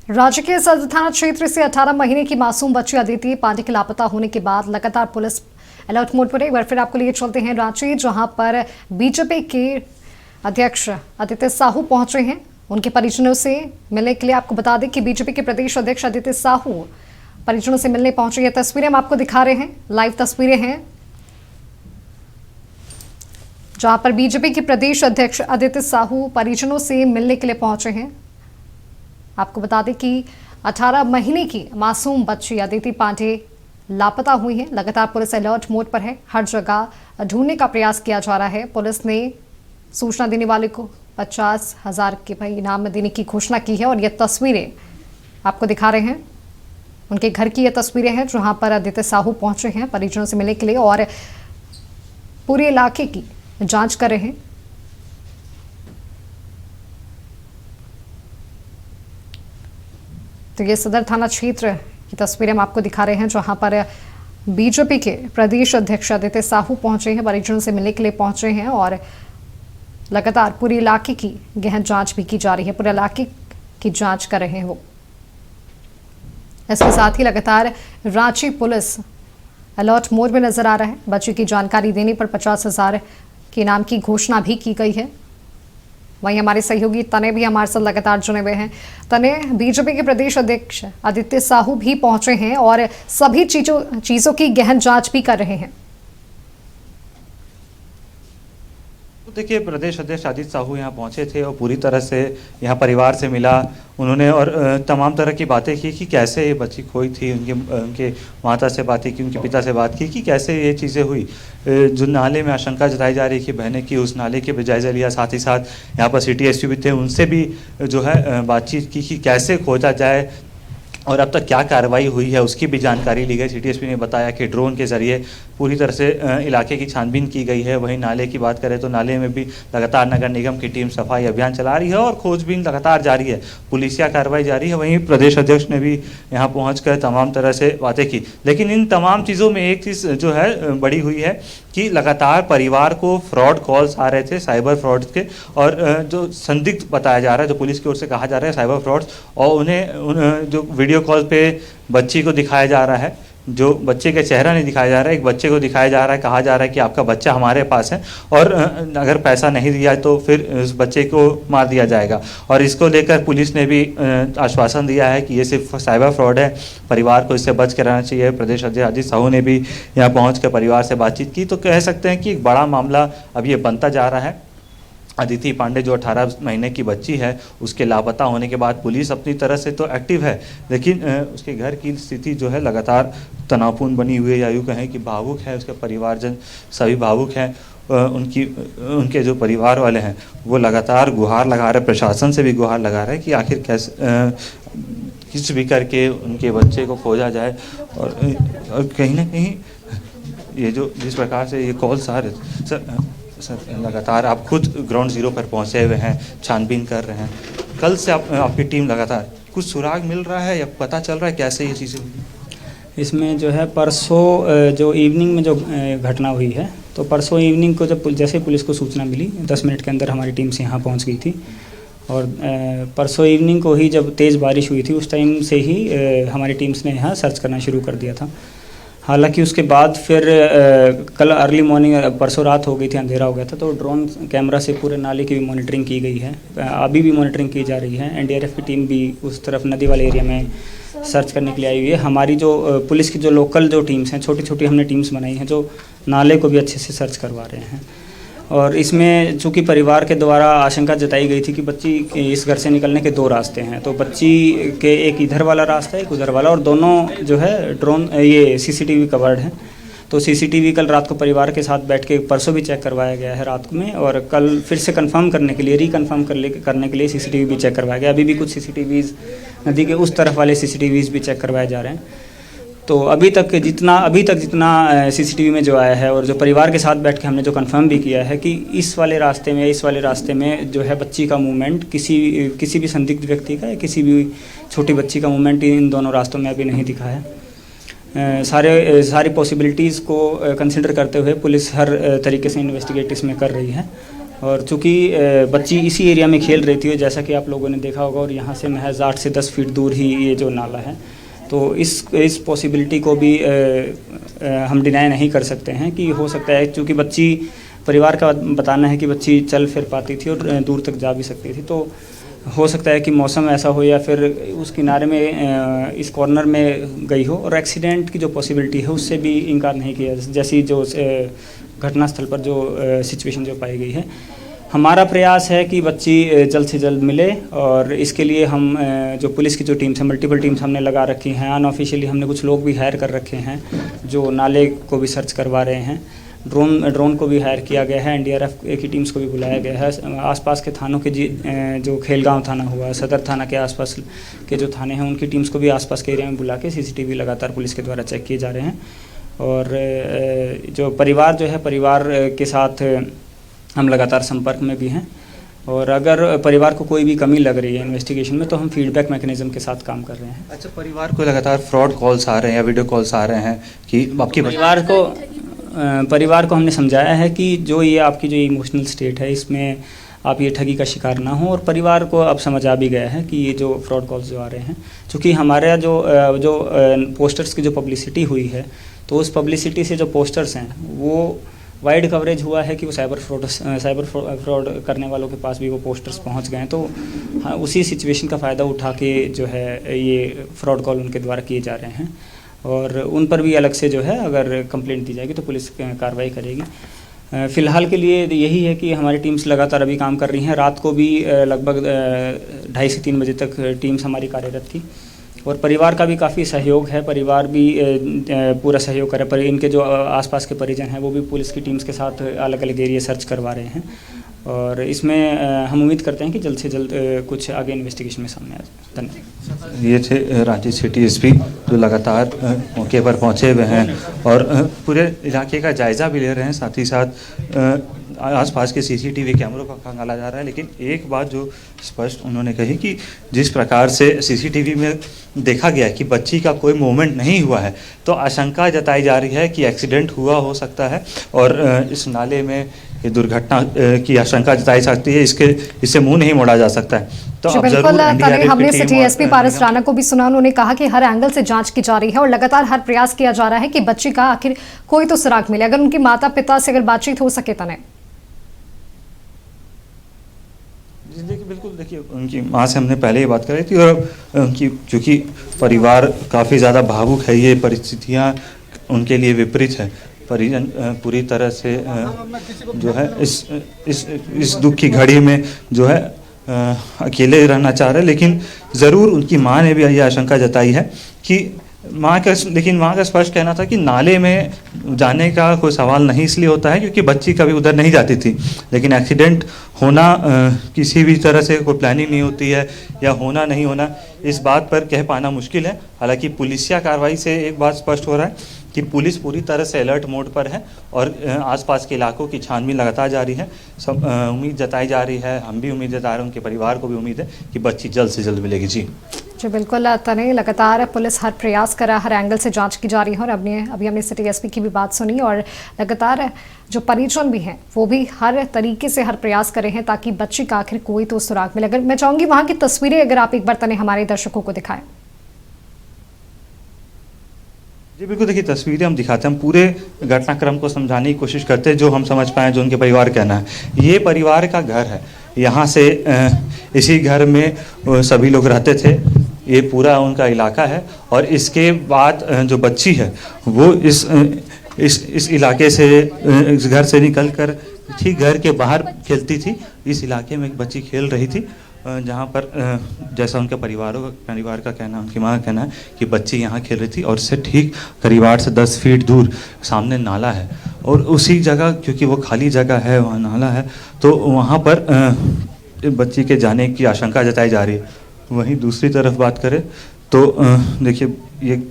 राज्य के सदर थाना क्षेत्र से 18 महीने की मासूम बच्ची अदिति पांडे के लापता होने के बाद लगातार पुलिस अलर्ट मोड पर है। एक बार फिर आपको लिए चलते हैं रांची, जहां पर बीजेपी के अध्यक्ष आदित्य साहू पहुंचे हैं उनके परिजनों से मिलने के लिए। आपको बता दें कि बीजेपी के प्रदेश अध्यक्ष आदित्य साहू परिजनों से मिलने पहुंचे। ये तस्वीरें हम आपको दिखा रहे हैं, लाइव तस्वीरें हैं जहां पर बीजेपी के प्रदेश अध्यक्ष आदित्य साहू परिजनों से मिलने के लिए पहुंचे हैं। आपको बता दें कि 18 महीने की मासूम बच्ची अदिति पांडे लापता हुई है। लगातार पुलिस अलर्ट मोड पर है, हर जगह ढूंढने का प्रयास किया जा रहा है। पुलिस ने सूचना देने वाले को 50,000 के भाई इनाम देने की घोषणा की है। और ये तस्वीरें आपको दिखा रहे हैं, उनके घर की ये तस्वीरें हैं जहां पर आदित्य साहू पहुंचे हैं परिजनों से मिलने के लिए और पूरे इलाके की जांच कर रहे हैं। तो ये सदर थाना क्षेत्र की तस्वीरें हम आपको दिखा रहे हैं जहां पर बीजेपी के प्रदेश अध्यक्ष आदित्य साहू पहुंचे हैं, परिजनों से मिलने के लिए पहुंचे हैं और लगातार पूरे इलाके की गहन जांच भी की जा रही है। पूरे इलाके की जांच कर रहे हैं वो। इसके साथ ही लगातार रांची पुलिस अलर्ट मोड में नजर आ रहा है। बच्ची की जानकारी देने पर 50,000 के इनाम की घोषणा भी की गई है। वहीं हमारे सहयोगी तने भी हमारे साथ लगातार जुड़े हुए हैं। तने, बीजेपी के प्रदेश अध्यक्ष आदित्य साहू भी पहुंचे हैं और सभी चीजों की गहन जांच भी कर रहे हैं। देखिए, प्रदेश अध्यक्ष आदित्य साहू यहाँ पहुँचे थे और पूरी तरह से यहाँ परिवार से मिला उन्होंने और तमाम तरह की बातें की कि कैसे ये बच्ची खोई थी। उनके माता से बातें की, उनके पिता से बात की कि कैसे ये चीज़ें हुई। जो नाले में आशंका जताई जा रही है कि बहने की, उस नाले के जायजा लिया। साथ ही साथ यहाँ पर सिटी एसपी भी थे, उनसे भी जो है बातचीत की कि कैसे खोजा जाए और अब तक क्या कार्रवाई हुई है उसकी भी जानकारी ली गई। सिटी एसपी ने बताया कि ड्रोन के जरिए पूरी तरह से इलाके की छानबीन की गई है। वहीं नाले की बात करें तो नाले में भी लगातार नगर निगम की टीम सफाई अभियान चला रही है और खोजबीन लगातार जारी है, पुलिसिया कार्रवाई जारी है। वहीं प्रदेश अध्यक्ष ने भी यहाँ पहुँचकर तमाम तरह से बातें की। लेकिन इन तमाम चीज़ों में एक चीज़ जो है बड़ी हुई है कि लगातार परिवार को फ्रॉड कॉल्स आ रहे थे, साइबर फ्रॉड के, और जो संदिग्ध बताया जा रहा है, जो पुलिस की ओर से कहा जा रहा है साइबर फ्रॉड्स, और उन्हें जो वीडियो कॉल पे बच्ची को दिखाया जा रहा है, जो बच्चे का चेहरा नहीं दिखाया जा रहा है, एक बच्चे को दिखाया जा रहा है, कहा जा रहा है कि आपका बच्चा हमारे पास है और अगर पैसा नहीं दिया तो फिर उस बच्चे को मार दिया जाएगा। और इसको लेकर पुलिस ने भी आश्वासन दिया है कि ये सिर्फ साइबर फ्रॉड है, परिवार को इससे बच कर रहना चाहिए। प्रदेश अध्यक्ष आदित्य साहू ने भी यहाँ पहुँच कर परिवार से बातचीत की। तो कह सकते हैं कि एक बड़ा मामला अब ये बनता जा रहा है। अदिति पांडे जो 18 महीने की बच्ची है, उसके लापता होने के बाद पुलिस अपनी तरह से तो एक्टिव है, लेकिन उसके घर की स्थिति जो है लगातार तनावपूर्ण बनी हुई है, या यूँ कहें कि भावुक है। उसके परिवारजन सभी भावुक हैं। उनके जो परिवार वाले हैं वो लगातार गुहार लगा रहे, प्रशासन से भी गुहार लगा रहे हैं कि आखिर कैसे कुछ भी करके उनके बच्चे को खोजा जाए। और कहीं ना कहीं ये जो जिस प्रकार से ये कॉल्स आ रहे सर, लगातार आप खुद ग्राउंड जीरो पर पहुंचे हुए हैं, छानबीन कर रहे हैं। कल से आपकी टीम लगातार कुछ सुराग मिल रहा है या पता चल रहा है कैसे ये चीज़ें हुई? इसमें जो है परसों जो इवनिंग में जो घटना हुई है, तो परसों इवनिंग को जब जैसे पुलिस को सूचना मिली 10 मिनट के अंदर हमारी टीम से यहाँ पहुँच गई थी। और परसों इवनिंग को ही जब तेज़ बारिश हुई थी उस टाइम से ही हमारी टीम्स ने यहाँ सर्च करना शुरू कर दिया था। हालांकि उसके बाद फिर कल अर्ली मॉर्निंग, परसों रात हो गई थी, अंधेरा हो गया था, तो ड्रोन कैमरा से पूरे नाले की भी मॉनिटरिंग की गई है। अभी भी मॉनिटरिंग की जा रही है। एनडीआरएफ की टीम भी उस तरफ नदी वाले एरिया में सर्च करने के लिए आई हुई है। हमारी जो पुलिस की जो लोकल जो टीम्स हैं, छोटी छोटी हमने टीम्स बनाई हैं जो नाले को भी अच्छे से सर्च करवा रहे हैं। और इसमें चूँकि परिवार के द्वारा आशंका जताई गई थी कि बच्ची इस घर से निकलने के 2 रास्ते हैं, तो बच्ची के एक इधर वाला रास्ता है, एक उधर वाला, और दोनों जो है ड्रोन ये सीसीटीवी कवर्ड है। तो सीसीटीवी कल रात को परिवार के साथ बैठ के परसों भी चेक करवाया गया है रात में, और कल फिर से कंफर्म करने के लिए, रिकन्फर्म करने के लिए सीसीटीवी भी चेक करवाया गया। अभी भी कुछ सीसीटीवीज़ नदी के उस तरफ वाले सीसीटीवीज़ भी चेक करवाए जा रहे हैं। तो अभी तक जितना सीसीटीवी में जो आया है और जो परिवार के साथ बैठ के हमने जो कंफर्म भी किया है कि इस वाले रास्ते में जो है बच्ची का मूवमेंट किसी भी संदिग्ध व्यक्ति का या किसी भी छोटी बच्ची का मूवमेंट इन दोनों रास्तों में अभी नहीं दिखा है। सारी पॉसिबिलिटीज़ को कंसिडर करते हुए पुलिस हर तरीके से इन्वेस्टिगेट इसमें कर रही है और चूँकि बच्ची इसी एरिया में खेल रही थी, जैसा कि आप लोगों ने देखा होगा, और यहाँ से महज 8 से 10 फीट दूर ही ये जो नाला है, तो इस पॉसिबिलिटी को भी हम डिनाई नहीं कर सकते हैं कि हो सकता है, क्योंकि बच्ची, परिवार का बताना है कि बच्ची चल फिर पाती थी और दूर तक जा भी सकती थी, तो हो सकता है कि मौसम ऐसा हो या फिर उस किनारे में इस कॉर्नर में गई हो, और एक्सीडेंट की जो पॉसिबिलिटी है उससे भी इनकार नहीं किया, जैसी जो घटनास्थल पर जो सिचुएशन जो पाई गई है। हमारा प्रयास है कि बच्ची जल्द से जल्द मिले, और इसके लिए हम जो पुलिस की जो टीम्स हैं, मल्टीपल टीम्स हमने लगा रखी हैं, अनऑफिशियली हमने कुछ लोग भी हायर कर रखे हैं जो नाले को भी सर्च करवा रहे हैं, ड्रोन को भी हायर किया गया है, एनडीआरएफ की टीम्स को भी बुलाया गया है। आसपास के थानों के जो खेलगांव थाना हुआ, सदर थाना के आसपास के जो थाने हैं उनकी टीम्स को भी आसपास के एरिया में बुला के सीसीटीवी लगातार पुलिस के द्वारा चेक किए जा रहे हैं। और जो परिवार जो है, परिवार के साथ हम लगातार संपर्क में भी हैं, और अगर परिवार को कोई भी कमी लग रही है इन्वेस्टिगेशन में तो हम फीडबैक मैकेनिज्म के साथ काम कर रहे हैं। अच्छा, परिवार को लगातार फ्रॉड कॉल्स आ रहे हैं या वीडियो कॉल्स आ रहे हैं कि आपकी परिवार को हमने समझाया है कि जो ये आपकी जो इमोशनल स्टेट है, इसमें आप ये ठगी का शिकार ना हो, और परिवार को अब समझ आ भी गया है कि ये जो फ्रॉड कॉल्स जो आ रहे हैं, क्योंकि हमारा जो पोस्टर्स की जो पब्लिसिटी हुई है, तो उस पब्लिसिटी से जो पोस्टर्स हैं वो वाइड कवरेज हुआ है कि वो साइबर फ्रॉड करने वालों के पास भी वो पोस्टर्स पहुंच गए हैं। तो हाँ, उसी सिचुएशन का फ़ायदा उठा के जो है ये फ्रॉड कॉल उनके द्वारा किए जा रहे हैं, और उन पर भी अलग से जो है अगर कंप्लेंट दी जाएगी तो पुलिस कार्रवाई करेगी। फ़िलहाल के लिए यही है कि हमारी टीम्स लगातार अभी काम कर रही हैं। रात को भी लगभग 2:30 से 3 बजे तक टीम्स हमारी कार्यरत थी, और परिवार का भी काफ़ी सहयोग है, परिवार भी पूरा सहयोग करे, पर इनके जो आसपास के परिजन हैं वो भी पुलिस की टीम्स के साथ अलग अलग एरिया सर्च करवा रहे हैं, और इसमें हम उम्मीद करते हैं कि जल्द से जल्द कुछ आगे इन्वेस्टिगेशन में सामने आ जाए। धन्यवाद। ये थे रांची सिटी एसपी जो लगातार मौके पर पहुंचे हुए हैं और पूरे इलाके का जायज़ा भी ले रहे हैं, साथ ही साथ आसपास के सीसीटीवी कैमरों का खंगाला जा रहा है। लेकिन एक बात जो स्पष्ट उन्होंने कही कि जिस प्रकार से सीसीटीवी में देखा गया कि बच्ची का कोई मूवमेंट नहीं हुआ है, तो आशंका जताई जा रही है कि एक्सीडेंट हुआ हो सकता है, और इस नाले में ये दुर्घटना की आशंका जताई सकती है। इससे मुंह नहीं मोड़ा जा सकता है। तो अब बिल्कुल, हमने सिटी एसपी पारस राणा को भी सुना, उन्होंने कहा कि हर एंगल से जांच की जा रही है और लगातार हर प्रयास किया जा रहा है कि बच्ची का आखिर कोई तो सुराग मिले, अगर उनके माता पिता से अगर बातचीत हो सके तने। देखिए, बिल्कुल, देखिए उनकी माँ से हमने पहले ही बात करी थी, और उनकी चूँकि परिवार काफ़ी ज़्यादा भावुक है, ये परिस्थितियाँ उनके लिए विपरीत है। परिजन पूरी तरह से जो है इस दुख की घड़ी में जो है अकेले रहना चाह रहे हैं। लेकिन ज़रूर उनकी माँ ने भी ये आशंका जताई है कि माँ का स्पष्ट कहना था कि नाले में जाने का कोई सवाल नहीं इसलिए होता है क्योंकि बच्ची कभी उधर नहीं जाती थी, लेकिन एक्सीडेंट होना किसी भी तरह से कोई प्लानिंग नहीं होती है, या होना नहीं होना इस बात पर कह पाना मुश्किल है। हालांकि पुलिसिया कार्रवाई से एक बात स्पष्ट हो रहा है कि पुलिस पूरी तरह से अलर्ट मोड पर है और आसपास के इलाकों की छानबीन लगातार जारी है। सब उम्मीद जताई जा रही है, हम भी उम्मीद जता रहे हैं, उनके परिवार को भी उम्मीद है कि बच्ची जल्द से जल्द मिलेगी। जी बिल्कुल तने, लगातार पुलिस हर प्रयास कर रहा है, हर एंगल से जांच की जा रही है, और अभी हमने सिटी एसपी की भी बात सुनी, और लगातार जो परिजन भी हैं वो भी हर तरीके से हर प्रयास कर रहे हैं ताकि बच्ची का आखिर कोई तो सुराग मिले। अगर मैं चाहूँगी वहाँ की तस्वीरें अगर आप एक बार तने हमारे दर्शकों को दिखाएं। जी बिल्कुल, देखिए तस्वीरें हम दिखाते हैं, हम पूरे घटनाक्रम को समझाने की कोशिश करते हैं जो हम समझ पाएँ, जो उनके परिवार कहना है। ये परिवार का घर है, यहाँ से इसी घर में सभी लोग रहते थे, ये पूरा उनका इलाका है, और इसके बाद जो बच्ची है वो इस इलाके से, इस घर से निकलकर ठीक घर के बाहर खेलती थी। इस इलाके में एक बच्ची खेल रही थी, जहाँ पर जैसा उनके परिवार का कहना, उनकी माँ का कहना है कि बच्ची यहाँ खेल रही थी, और इससे ठीक करीब 8 से 10 फीट दूर सामने नाला है, और उसी जगह क्योंकि वो खाली जगह है, वहाँ नाला है, तो वहाँ पर बच्ची के जाने की आशंका जताई जा रही है। वहीं दूसरी तरफ बात करें तो देखिए ये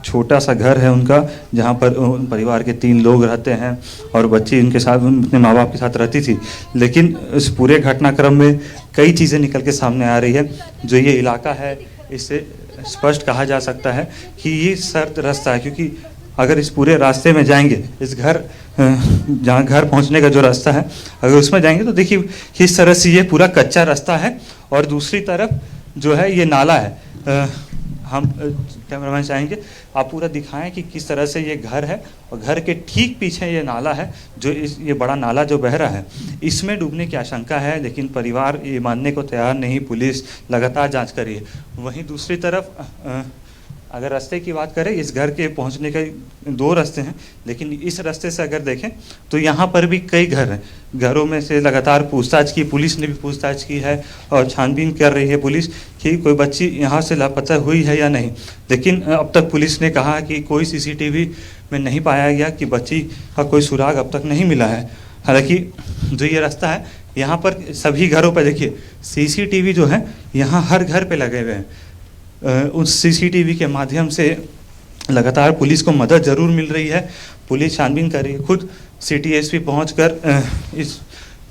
छोटा सा घर है उनका, जहाँ पर परिवार के 3 लोग रहते हैं और बच्ची इनके साथ अपने माँ बाप के साथ रहती थी। लेकिन इस पूरे घटनाक्रम में कई चीज़ें निकल के सामने आ रही है। जो ये इलाका है, इससे स्पष्ट कहा जा सकता है कि ये सर्द रास्ता है, क्योंकि अगर इस पूरे रास्ते में जाएंगे, इस घर जहाँ घर पहुँचने का जो रास्ता है, अगर उसमें जाएंगे तो देखिए किस तरह से ये पूरा कच्चा रास्ता है और दूसरी तरफ जो है ये नाला है। हम कैमरामैन चाहेंगे आप पूरा दिखाएं कि किस तरह से ये घर है और घर के ठीक पीछे ये नाला है, जो ये बड़ा नाला जो बह रहा है इसमें डूबने की आशंका है, लेकिन परिवार ये मानने को तैयार नहीं। पुलिस लगातार जांच कर रही है। वहीं दूसरी तरफ अगर रास्ते की बात करें, इस घर के पहुंचने के 2 रास्ते हैं, लेकिन इस रास्ते से अगर देखें तो यहाँ पर भी कई घर हैं। घरों में से लगातार पूछताछ की, पुलिस ने भी पूछताछ की है और छानबीन कर रही है पुलिस कि कोई बच्ची यहाँ से लापता हुई है या नहीं। लेकिन अब तक पुलिस ने कहा कि कोई सीसीटीवी में नहीं पाया गया कि बच्ची का कोई सुराग अब तक नहीं मिला है। हालांकि जो ये रास्ता है यहाँ पर सभी घरों पर देखिए सीसीटीवी जो है यहाँ हर घर पे लगे हुए हैं। उस सीसीटीवी के माध्यम से लगातार पुलिस को मदद ज़रूर मिल रही है। पुलिस छानबीन कर रही है। खुद सिटी एसपी पहुंचकर इस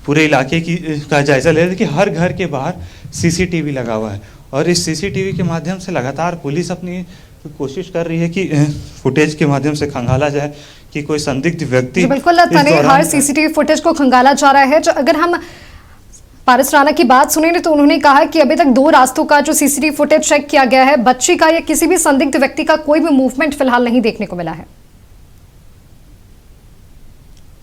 पूरे इलाके का जायज़ा ले रहे हैं कि हर घर के बाहर सीसीटीवी लगा हुआ है और इस सीसीटीवी के माध्यम से लगातार पुलिस अपनी कोशिश कर रही है कि फुटेज के माध्यम से खंगाला जाए कि कोई संदिग्ध व्यक्ति। बिल्कुल तने हर सीसीटीवी फुटेज को खंगाला जा रहा है। जो अगर हम पारस राणा की बात सुने तो उन्होंने कहा कि अभी तक 2 रास्तों का जो सीसीटीवी फुटेज चेक किया गया है, बच्ची का या किसी भी संदिग्ध व्यक्ति का कोई भी मूवमेंट फिलहाल नहीं देखने को मिला है।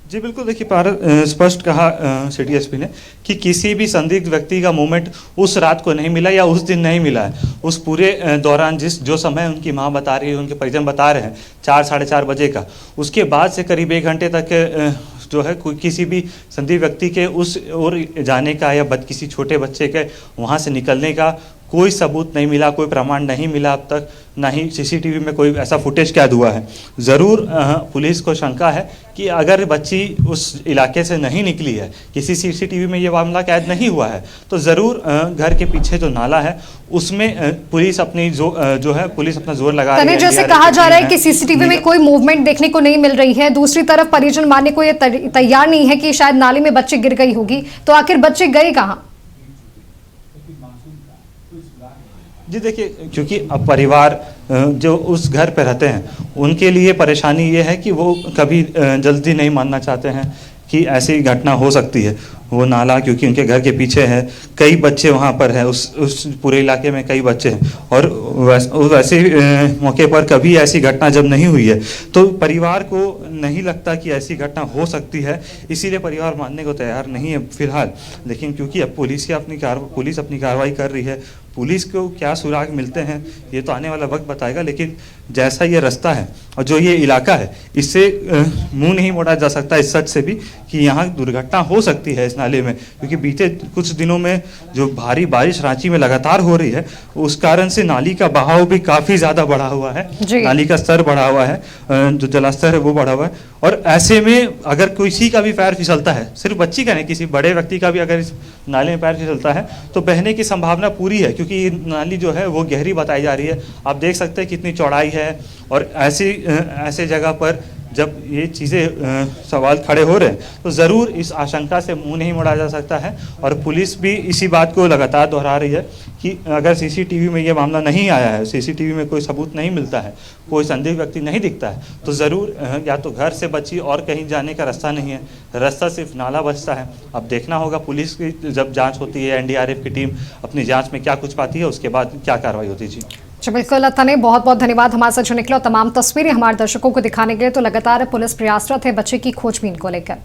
जी बिल्कुल, देखिए स्पष्ट कहा सिटी एसपी ने कि किसी भी संदिग्ध व्यक्ति का मूवमेंट उस रात को नहीं मिला या उस दिन नहीं मिला है। उस पूरे दौरान जो समय उनकी मां बता रही है, उनके परिजन बता रहे हैं 4 साढ़े 4 बजे का, उसके बाद से करीब 1 घंटे तक जो है किसी भी संदिग्ध व्यक्ति के उस ओर जाने का या किसी छोटे बच्चे के वहाँ से निकलने का कोई सबूत नहीं मिला, कोई प्रमाण नहीं मिला अब तक, ना ही सीसीटीवी में कोई ऐसा फुटेज कैद हुआ है। ज़रूर पुलिस को शंका है कि अगर बच्ची उस इलाके से नहीं निकली है, किसी सीसीटीवी में ये मामला कैद नहीं हुआ है, तो ज़रूर घर के पीछे जो नाला है उसमें पुलिस अपनी जो है पुलिस अपना जोर लगा रही है। जैसे कहा जा रहा है कि सीसीटीवी में कोई मूवमेंट देखने को नहीं मिल रही है, दूसरी तरफ परिजन मानने को ये तैयार नहीं है कि शायद नाले में बच्चे गिर गई होगी, तो आखिर बच्चे गए कहाँ? जी देखिए, क्योंकि अब परिवार जो उस घर पे रहते हैं उनके लिए परेशानी ये है कि वो कभी जल्दी नहीं मानना चाहते हैं कि ऐसी घटना हो सकती है। वो नाला क्योंकि उनके घर के पीछे है, कई बच्चे वहाँ पर हैं, उस पूरे इलाके में कई बच्चे हैं और वैसे मौके पर कभी ऐसी घटना जब नहीं हुई है तो परिवार को नहीं लगता कि ऐसी घटना हो सकती है, इसीलिए परिवार मानने को तैयार नहीं है फिलहाल। लेकिन क्योंकि अब पुलिस अपनी कार्रवाई कर रही है, पुलिस को क्या सुराग मिलते हैं ये तो आने वाला वक्त बताएगा। लेकिन जैसा ये रास्ता है और जो ये इलाका है, इससे मुंह नहीं मोड़ा जा सकता इस सच से भी कि यहाँ दुर्घटना हो सकती है इस नाले में, क्योंकि बीते कुछ दिनों में जो भारी बारिश रांची में लगातार हो रही है उस कारण से नाली का बहाव भी काफ़ी ज़्यादा बढ़ा हुआ है, नाली का स्तर बढ़ा हुआ है, जो जलस्तर है वो बढ़ा हुआ है। और ऐसे में अगर किसी का भी पैर फिसलता है, सिर्फ बच्ची का नहीं, किसी बड़े व्यक्ति का भी अगर इस नाले में पैर फिसलता है तो बहने की संभावना पूरी है, क्योंकि ये नाली जो है वो गहरी बताई जा रही है। आप देख सकते हैं कितनी चौड़ाई है और ऐसे जगह पर जब ये चीज़ें सवाल खड़े हो रहे हैं तो ज़रूर इस आशंका से मुंह नहीं मोड़ा जा सकता है। और पुलिस भी इसी बात को लगातार दोहरा रही है कि अगर सीसीटीवी में ये मामला नहीं आया है, सीसीटीवी में कोई सबूत नहीं मिलता है, कोई संदिग्ध व्यक्ति नहीं दिखता है, तो ज़रूर या तो घर से बच्ची और कहीं जाने का रास्ता नहीं है, रास्ता सिर्फ नाला बचता है। अब देखना होगा पुलिस की जब जाँच होती है, NDRF की टीम अपनी जाँच में क्या कुछ पाती है, उसके बाद क्या कार्रवाई होती है। जी बिल्कुल तने, बहुत बहुत धन्यवाद हमारे साथ जुड़ने के लिए और तमाम तस्वीरें हमारे दर्शकों को दिखाने के लिए। तो लगातार पुलिस प्रयासरत है बच्चे की खोजबीन को लेकर।